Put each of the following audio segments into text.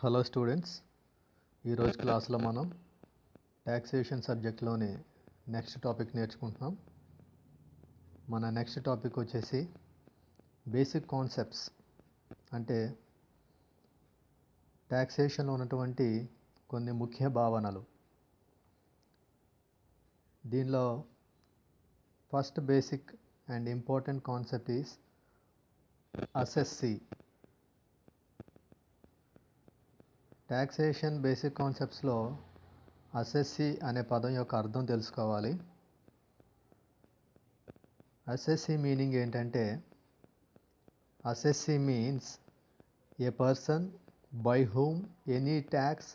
Hello students, ఈరోజు క్లాస్లో మనం ట్యాక్సేషన్ సబ్జెక్ట్లోని నెక్స్ట్ టాపిక్ నేర్చుకుంటున్నాం. మన నెక్స్ట్ టాపిక్ వచ్చేసి బేసిక్ కాన్సెప్ట్స్, అంటే ట్యాక్సేషన్లో ఉన్నటువంటి కొన్ని ముఖ్య భావనలు. దీనిలో first basic and important concept is assessee. Taxation basic కాన్సెప్ట్స్లో అసెస్సీ అనే పదం యొక్క అర్థం తెలుసుకోవాలి. అసెస్సీ మీనింగ్ ఏంటంటే, assessee means a person by whom any tax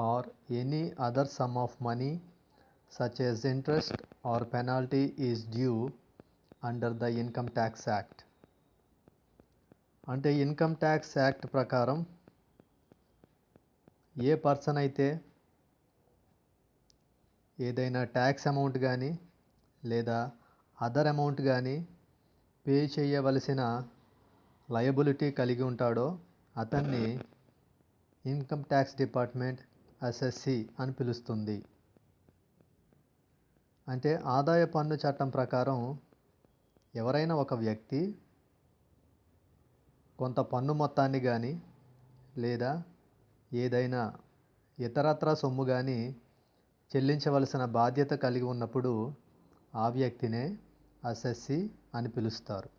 or any other sum of money such as interest or penalty is due under the Income Tax Act. అంటే income tax act ప్రకారం ఏ person అయితే ఏదైనా tax amount కానీ లేదా other amount కానీ pay చేయవలసిన liability కలిగి ఉంటాడో అతన్ని ఇన్కమ్ ట్యాక్స్ డిపార్ట్మెంట్ అసెస్సీ అని పిలుస్తుంది. అంటే ఆదాయ పన్ను చట్టం ప్రకారం ఎవరైనా ఒక వ్యక్తి కొంత పన్ను మొత్తాన్ని కానీ లేదా ఏదైనా ఇతరత్రా సొమ్ము కానీ చెల్లించవలసిన బాధ్యత కలిగి ఉన్నప్పుడు ఆ వ్యక్తినే అసెస్సీ అని పిలుస్తారు.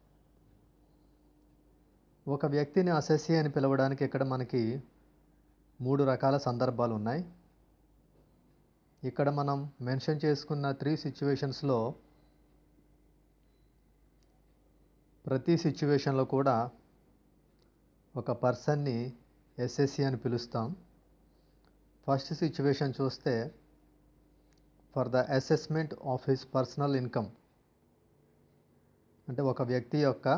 ఒక వ్యక్తిని అసెస్సీ అని పిలవడానికి ఇక్కడ మనకి 3 రకాల సందర్భాలు ఉన్నాయి. ఇక్కడ మనం మెన్షన్ చేసుకున్న 3 సిచ్యువేషన్స్లో ప్రతి సిచ్యువేషన్లో కూడా ఒక పర్సన్ని ఎస్ఎస్సి అని పిలుస్తాం. ఫస్ట్ సిచ్యువేషన్ చూస్తే, for the assessment of his personal income, అంటే ఒక వ్యక్తి యొక్క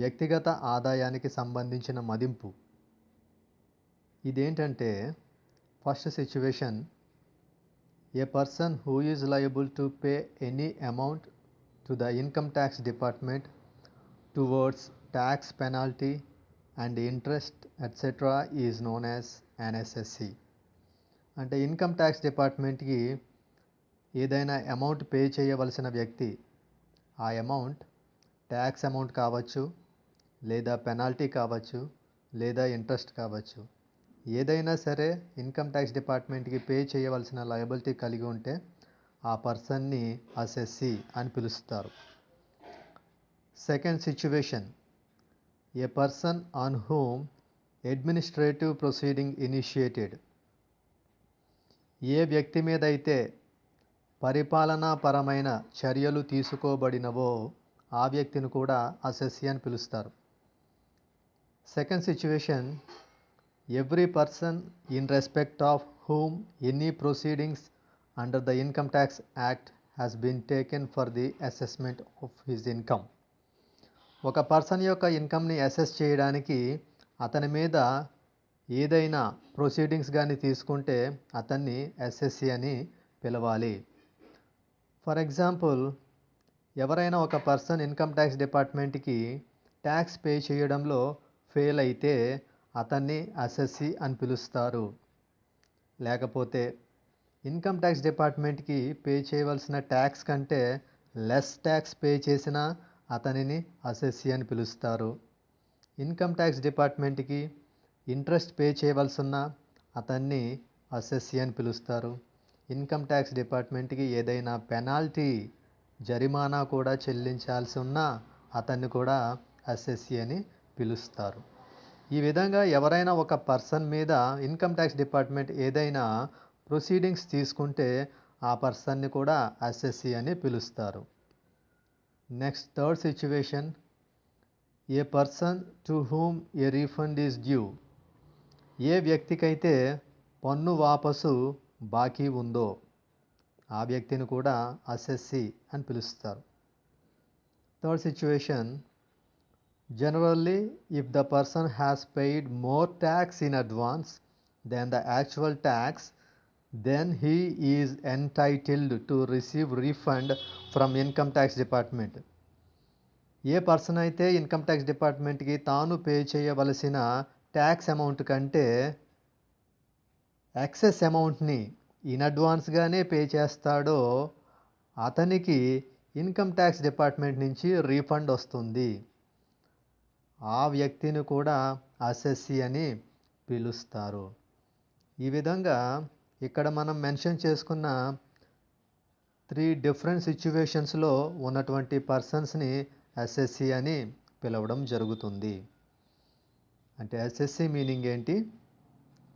వ్యక్తిగత ఆదాయానికి సంబంధించిన మదింపు. ఇదేంటంటే, first situation, a person who is liable to pay any amount to the income tax department towards tax penalty and interest etcetera is known as an SSC. అంటే ఇన్కమ్ ట్యాక్స్ డిపార్ట్మెంట్కి ఏదైనా అమౌంట్ పే చేయవలసిన వ్యక్తి ఆ amount tax amount కావచ్చు, లేదా penalty కావచ్చు, లేదా ఇంట్రెస్ట్ కావచ్చు, ఏదైనా సరే ఇన్కమ్ ట్యాక్స్ డిపార్ట్మెంట్కి పే చేయవలసిన లయబిలిటీ కలిగి ఉంటే ఆ పర్సన్ని అసెస్సీ అని పిలుస్తారు. Second situation, a person on whom administrative proceeding initiated. ఏ వ్యక్తి మీద అయితే పరిపాలనాపరమైన చర్యలు తీసుకోబడినవో ఆ వ్యక్తిని కూడా అసెస్సీ అని పిలుస్తారు. Second situation, every person in respect of whom any proceedings under the income tax act has been taken for the assessment of his income. ఒక పర్సన్ యొక్క ఇన్కమ్ని అసెస్ చేయడానికి అతని మీద ఏదైనా ప్రొసీడింగ్స్ కానీ తీసుకుంటే అతన్ని ఎస్ఎస్సి అని పిలవాలి. ఫర్ ఎగ్జాంపుల్, ఎవరైనా ఒక పర్సన్ ఇన్కమ్ ట్యాక్స్ డిపార్ట్మెంట్కి ట్యాక్స్ పే చేయడంలో ఫెయిల్ అయితే అతన్ని అసెస్సి అని పిలుస్తారు. లేకపోతే ఇన్కమ్ ట్యాక్స్ డిపార్ట్మెంట్కి పే చేయవలసిన ట్యాక్స్ కంటే లెస్ ట్యాక్స్ పే చేసిన అతనిని అసెస్సి అని పిలుస్తారు. ఇన్కమ్ ట్యాక్స్ డిపార్ట్మెంట్కి ఇంట్రెస్ట్ పే చేయవలసి ఉన్న అతన్ని అసెస్సి అని పిలుస్తారు. ఇన్కమ్ ట్యాక్స్ డిపార్ట్మెంట్కి ఏదైనా పెనాల్టీ జరిమానా కూడా చెల్లించాల్సి ఉన్న అతన్ని కూడా అసెస్సి అని పిలుస్తారు. ఈ విధంగా ఎవరైనా ఒక పర్సన్ మీద ఇన్కమ్ ట్యాక్స్ డిపార్ట్మెంట్ ఏదైనా ప్రొసీడింగ్స్ తీసుకుంటే ఆ పర్సన్ని కూడా అసెస్సి అని పిలుస్తారు. Next third situation, a person to whom a refund is due. ఏ వ్యక్తికైతే పన్ను వాపసు బాకీ ఉందో ఆ వ్యక్తిని కూడా అసెస్సి అని పిలుస్తారు. Third situation, generally if the person has paid more tax in advance then the actual tax, then he is entitled to receive refund from income tax department. A person అయితే ఇన్కమ్ ట్యాక్స్ డిపార్ట్మెంట్కి తాను pay చేయవలసిన tax amount కంటే excess అమౌంట్ని in అడ్వాన్స్గానే pay చేస్తాడో అతనికి income tax department నుంచి refund వస్తుంది. ఆ వ్యక్తిని కూడా అసెస్సీ అని పిలుస్తారు. ఈ విధంగా ఇక్కడ మనం మెన్షన్ చేసుకున్న 3 డిఫరెంట్ సిచ్యువేషన్స్లో ఉన్నటువంటి పర్సన్స్ని అసెస్సీ అని పిలవడం జరుగుతుంది. అంటే అసెస్సీ మీనింగ్ ఏంటి?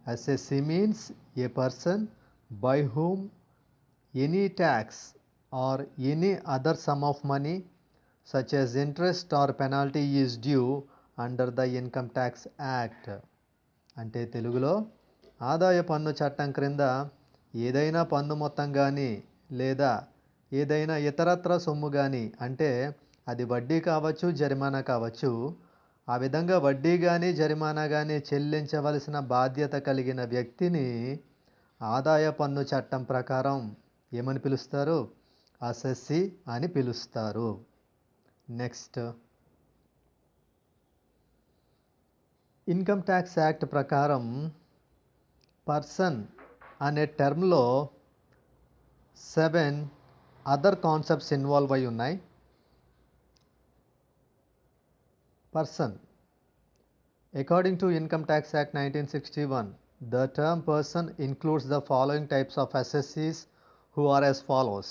Assessee means a person by whom any tax or any other sum of money such as interest or penalty is due under the Income Tax Act. అంటే తెలుగులో ఆదాయ పన్ను చట్టం క్రింద ఏదైనా పన్ను మొత్తం కానీ లేదా ఏదైనా ఇతరత్ర సొమ్ము కానీ, అంటే అది వడ్డీ కావచ్చు, జరిమానా కావచ్చు, ఆ విధంగా వడ్డీ కానీ జరిమానా కానీ చెల్లించవలసిన బాధ్యత కలిగిన వ్యక్తిని ఆదాయ పన్ను చట్టం ప్రకారం ఏమని పిలుస్తారు? అసెస్సీ అని పిలుస్తారు. నెక్స్ట్, ఇన్కమ్ ట్యాక్స్ యాక్ట్ ప్రకారం పర్సన్ అనే టర్మ్లో 7 అదర్ కాన్సెప్ట్స్ ఇన్వాల్వ్ అయి ఉన్నాయి. Person, according to income tax act 1961, the term person includes the following types of assessees who are as follows.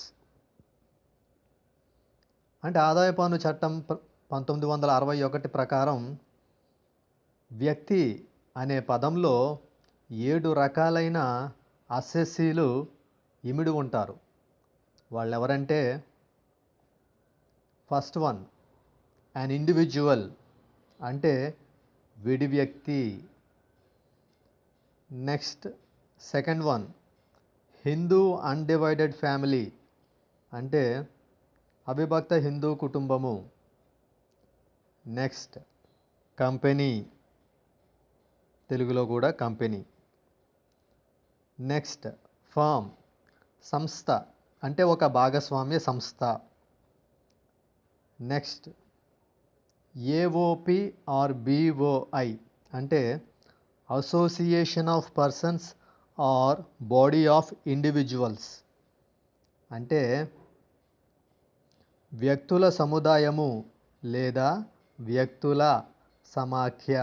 అంటే ఆదాయ పన్ను చట్టం 1961 ప్రకారం వ్యక్తి అనే పదంలో 7 రకాలైన అసెస్సీలు ఇమిడి ఉంటారు. వాళ్ళు ఎవరంటే, ఫస్ట్ వన్ అన్ ఇండివిజువల్, అంటే విడి వ్యక్తి. Next, second one Hindu undivided family, అంటే అవిభక్త హిందూ కుటుంబము. నెక్స్ట్, కంపెనీ, తెలుగులో కూడా కంపెనీ. నెక్స్ట్, ఫర్మ్, సంస్థ, అంటే ఒక భాగస్వామ్య సంస్థ. నెక్స్ట్, ఏఓపి ఆర్ బిఓఐ, అంటే association of persons or body of individuals, అంటే వ్యక్తుల సముదాయము లేదా వ్యక్తుల సమాఖ్య.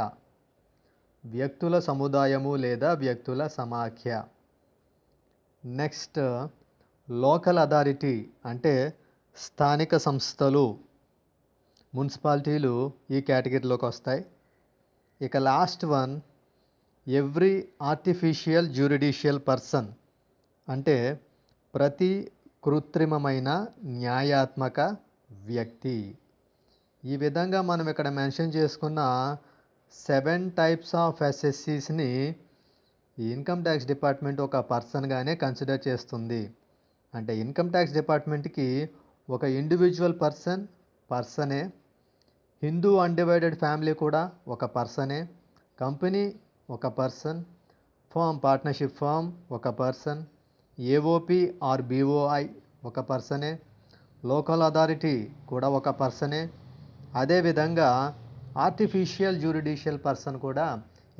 వ్యక్తుల సముదాయము లేదా వ్యక్తుల సమాఖ్య. నెక్స్ట్, లోకల్ అథారిటీ, అంటే స్థానిక సంస్థలు, మున్సిపాలిటీలు ఈ కేటగిరీలోకి వస్తాయి. ఇక last one every artificial juridical person, అంటే ప్రతి కృత్రిమమైన న్యాయాత్మక వ్యక్తి. ఈ విధంగా మనం ఇక్కడ మెన్షన్ చేసుకున్న 7 టైప్స్ ఆఫ్ అసెస్సీస్ని ఇన్కమ్ ట్యాక్స్ డిపార్ట్మెంట్ ఒక పర్సన్గానే కన్సిడర్ చేస్తుంది. అంటే ఇన్కమ్ ట్యాక్స్ డిపార్ట్మెంట్కి ఒక ఇండివిజువల్ పర్సనే, హిందూ అన్డివైడెడ్ ఫ్యామిలీ కూడా ఒక పర్సనే, కంపెనీ ఒక పర్సన్, ఫర్మ్ పార్ట్నర్షిప్ ఫర్మ్ ఒక పర్సన్, ఏఓపి ఆర్ బిఓఐ ఒక పర్సనే, లోకల్ అథారిటీ కూడా ఒక పర్సనే. అదేవిధంగా ఆర్టిఫిషియల్ జ్యూరిడిషియల్ పర్సన్ కూడా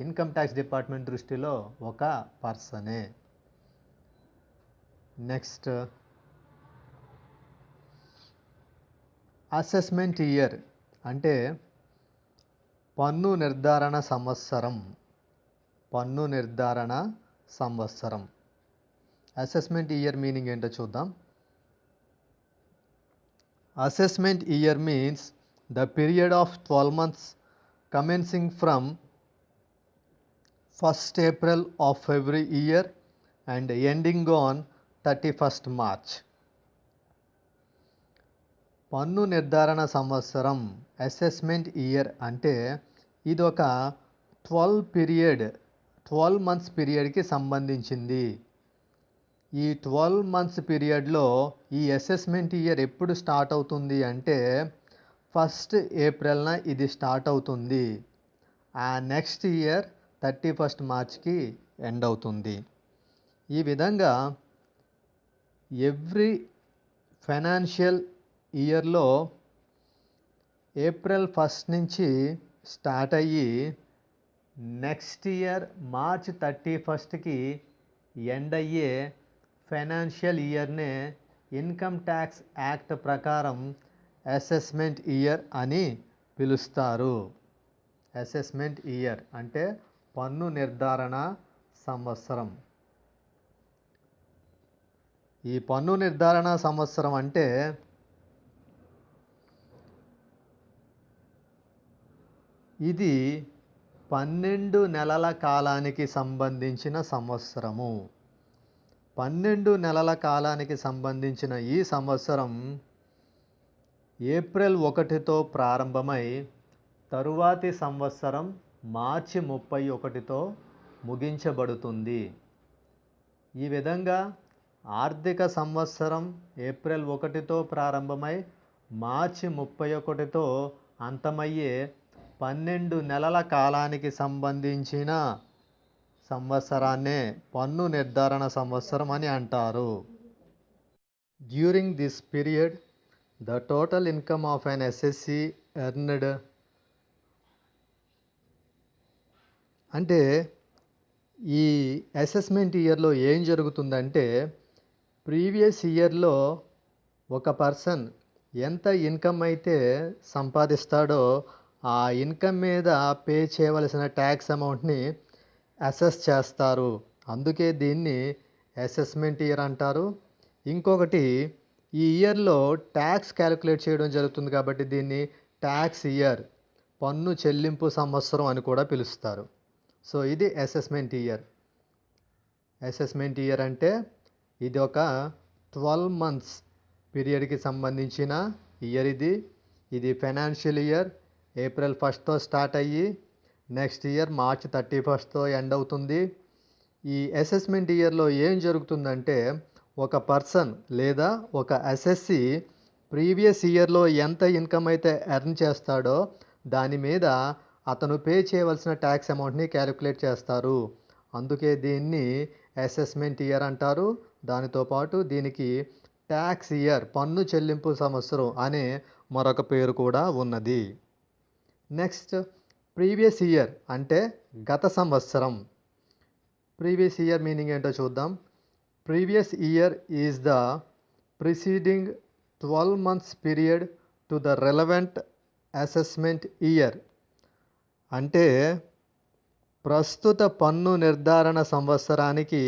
ఇన్కమ్ ట్యాక్స్ డిపార్ట్మెంట్ దృష్టిలో ఒక పర్సనే. నెక్స్ట్, అసెస్మెంట్ ఇయర్, అంటే పన్ను నిర్ధారణ సంవత్సరం. పన్ను నిర్ధారణ సంవత్సరం. అసెస్మెంట్ ఇయర్ మీనింగ్ ఏంటో చూద్దాం. Assessment year means the period of 12 months commencing from 1st April of every year and ending on 31st March. పన్ను నిర్ధారణ సంవత్సరం, అసెస్మెంట్ ఇయర్, అంటే ఇది ఒక 12 months పీరియడ్కి సంబంధించింది. ఈ 12 months పీరియడ్లో ఈ అసెస్మెంట్ ఇయర్ ఎప్పుడు స్టార్ట్ అవుతుంది అంటే 1st April ఇది స్టార్ట్ అవుతుంది. ఆ నెక్స్ట్ ఇయర్ 31st Marchకి ఎండ్ అవుతుంది. ఈ విధంగా ఎవ్రీ ఫైనాన్షియల్ ఇయర్లో April 1 నుంచి స్టార్ట్ అయ్యి నెక్స్ట్ ఇయర్ మార్చ్ 31కి ఎండ్ అయ్యే ఫైనాన్షియల్ ఇయర్నే ఇన్కమ్ ట్యాక్స్ యాక్ట్ ప్రకారం అసెస్మెంట్ ఇయర్ అని పిలుస్తారు. అసెస్మెంట్ ఇయర్ అంటే పన్ను నిర్ధారణ సంవత్సరం. ఈ పన్ను నిర్ధారణ సంవత్సరం అంటే ఇది 12 నెలల కాలానికి సంబంధించిన సంవత్సరము. 12 నెలల కాలానికి సంబంధించిన ఈ సంవత్సరం ఏప్రిల్ 1తో ప్రారంభమై తరువాతి సంవత్సరం మార్చి 31తో ముగించబడుతుంది. ఈ విధంగా ఆర్థిక సంవత్సరం ఏప్రిల్ 1తో ప్రారంభమై మార్చి 31తో అంతమయ్యే 12 నెలల కాలానికి సంబంధించిన సంవత్సరాన్నే పన్ను నిర్ధారణ సంవత్సరం అని అంటారు. During this period the total income of an SSC earned అంటే ఈ అసెస్మెంట్ ఇయర్లో ఏం జరుగుతుందంటే ప్రీవియస్ ఇయర్లో ఒక పర్సన్ ఎంత ఇన్కమ్ అయితే సంపాదిస్తాడో ఆ ఇన్కమ్ మీద పే చేయవలసిన ట్యాక్స్ అమౌంట్ని అసెస్ చేస్తారు. అందుకే దీన్ని అసెస్మెంట్ ఇయర్ అంటారు. ఇంకొకటి ఈ ఇయర్లో ట్యాక్స్ క్యాలిక్యులేట్ చేయడం జరుగుతుంది కాబట్టి దీన్ని ట్యాక్స్ ఇయర్, పన్ను చెల్లింపు సంవత్సరం అని కూడా పిలుస్తారు. సో ఇది అసెస్మెంట్ ఇయర్. అసెస్మెంట్ ఇయర్ అంటే ఇది ఒక 12 months పీరియడ్కి సంబంధించిన ఇయర్. ఇది ఫైనాన్షియల్ ఇయర్ ఏప్రిల్ 1తో స్టార్ట్ అయ్యి నెక్స్ట్ ఇయర్ మార్చ్ 31తో ఎండ్ అవుతుంది. ఈ అసెస్మెంట్ ఇయర్లో ఏం జరుగుతుందంటే ఒక పర్సన్ లేదా ఒక అసెస్సి ప్రీవియస్ ఇయర్లో ఎంత ఇన్కమ్ అయితే ఎర్న్ చేస్తాడో దాని మీద అతను పే చేయవలసిన ట్యాక్స్ అమౌంట్ని క్యాలిక్యులేట్ చేస్తారు. అందుకే దీన్ని అసెస్మెంట్ ఇయర్ అంటారు. దానితో పాటు దీనికి ట్యాక్స్ ఇయర్, పన్ను చెల్లింపు సంవత్సరం అనే మరొక పేరు కూడా ఉన్నది. నెక్స్ట్ ప్రీవియస్ ఇయర్ అంటే గత సంవత్సరం. ప్రీవియస్ ఇయర్ మీనింగ్ ఏంటో చూద్దాం. Previous year is the preceding 12 months period to the relevant assessment year. అంటే ప్రస్తుత పన్ను నిర్ధారణ సంవత్సరానికి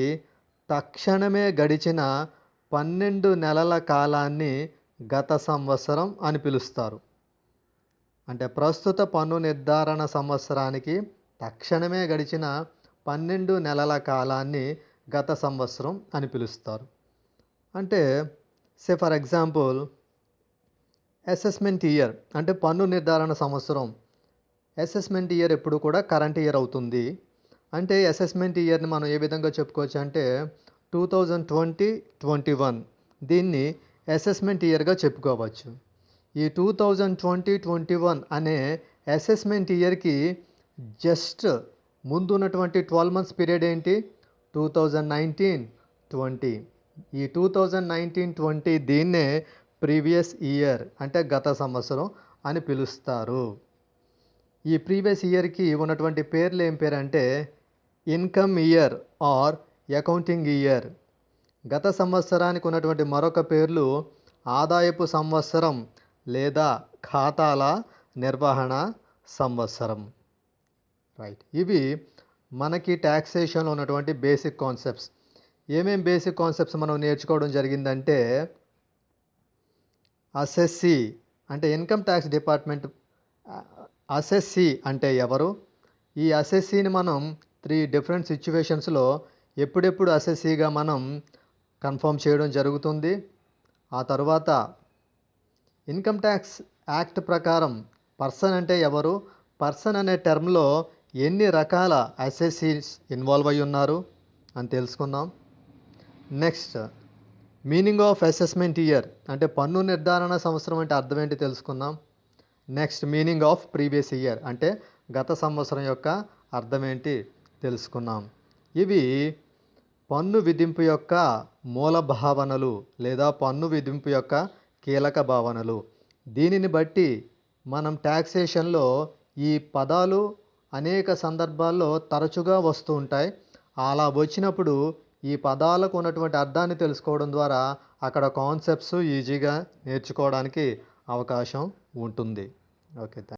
తక్షణమే గడిచిన 12 నెలల కాలాన్ని గత సంవత్సరం అని పిలుస్తారు. అంటే ప్రస్తుత పన్ను నిర్ధారణ సంవత్సరానికి తక్షణమే గడిచిన 12 నెలల కాలాన్ని గత సంవత్సరం అని పిలుస్తారు. అంటే ఫర్ ఎగ్జాంపుల్ అసెస్మెంట్ ఇయర్ అంటే పన్ను నిర్ధారణ సంవత్సరం. అసెస్మెంట్ ఇయర్ ఎప్పుడు కూడా కరెంట్ ఇయర్ అవుతుంది. అంటే అసెస్మెంట్ ఇయర్ని మనం ఏ విధంగా చెప్పుకోవచ్చు అంటే 2020-21 దీన్ని అసెస్మెంట్ ఇయర్గా చెప్పుకోవచ్చు. ఈ 2020-21 అనే అసెస్మెంట్ ఇయర్కి జస్ట్ ముందు ఉన్నటువంటి 12 months పీరియడ్ ఏంటి 2019-20. ఈ 2019-20 దీన్నే ప్రీవియస్ ఇయర్ అంటే గత సంవత్సరం అని పిలుస్తారు. ఈ ప్రీవియస్ ఇయర్కి ఉన్నటువంటి పేర్లు ఏం పేరు అంటే income year are accounting year. గత సంవత్సరానికి ఉన్నటువంటి మరొక పేర్లు ఆదాయపు సంవత్సరం లేదా ఖాతాల నిర్వహణ సంవత్సరం. రైట్, ఇవి మనకి ట్యాక్సేషన్లో ఉన్నటువంటి బేసిక్ కాన్సెప్ట్స్. ఏమేం బేసిక్ కాన్సెప్ట్స్ మనం నేర్చుకోవడం జరిగిందంటే అసెస్సి అంటే ఇన్కమ్ ట్యాక్స్ డిపార్ట్మెంట్. అసెస్సి అంటే ఎవరు? ఈ అసెస్సిని మనం 3 different సిచ్యువేషన్స్లో ఎప్పుడెప్పుడు అసెస్సిగా మనం కన్ఫర్మ్ చేయడం జరుగుతుంది. ఆ తర్వాత ఇన్కమ్ ట్యాక్స్ యాక్ట్ ప్రకారం పర్సన్ అంటే ఎవరు, పర్సన్ అనే టర్మ్లో ఎన్ని రకాల అసెస్సీస్ ఇన్వాల్వ్ అయి ఉన్నారు అని తెలుసుకుందాం. Next meaning of assessment year అంటే పన్ను నిర్ధారణ సంవత్సరం అంటే అర్థం ఏంటి తెలుసుకుందాం. Next meaning of previous year అంటే గత సంవత్సరం యొక్క అర్థం ఏంటి తెలుసుకున్నాం. ఇవి పన్ను విధింపు యొక్క మూల భావనలు లేదా పన్ను విధింపు యొక్క కీలక భావనలు. దీనిని బట్టి మనం ట్యాక్సేషన్లో ఈ పదాలు అనేక సందర్భాల్లో తరచుగా వస్తూ ఉంటాయి. అలా వచ్చినప్పుడు ఈ పదాలకు ఉన్నటువంటి అర్థాన్ని తెలుసుకోవడం ద్వారా అక్కడ కాన్సెప్ట్స్ ఈజీగా నేర్చుకోవడానికి అవకాశం ఉంటుంది. ఓకే.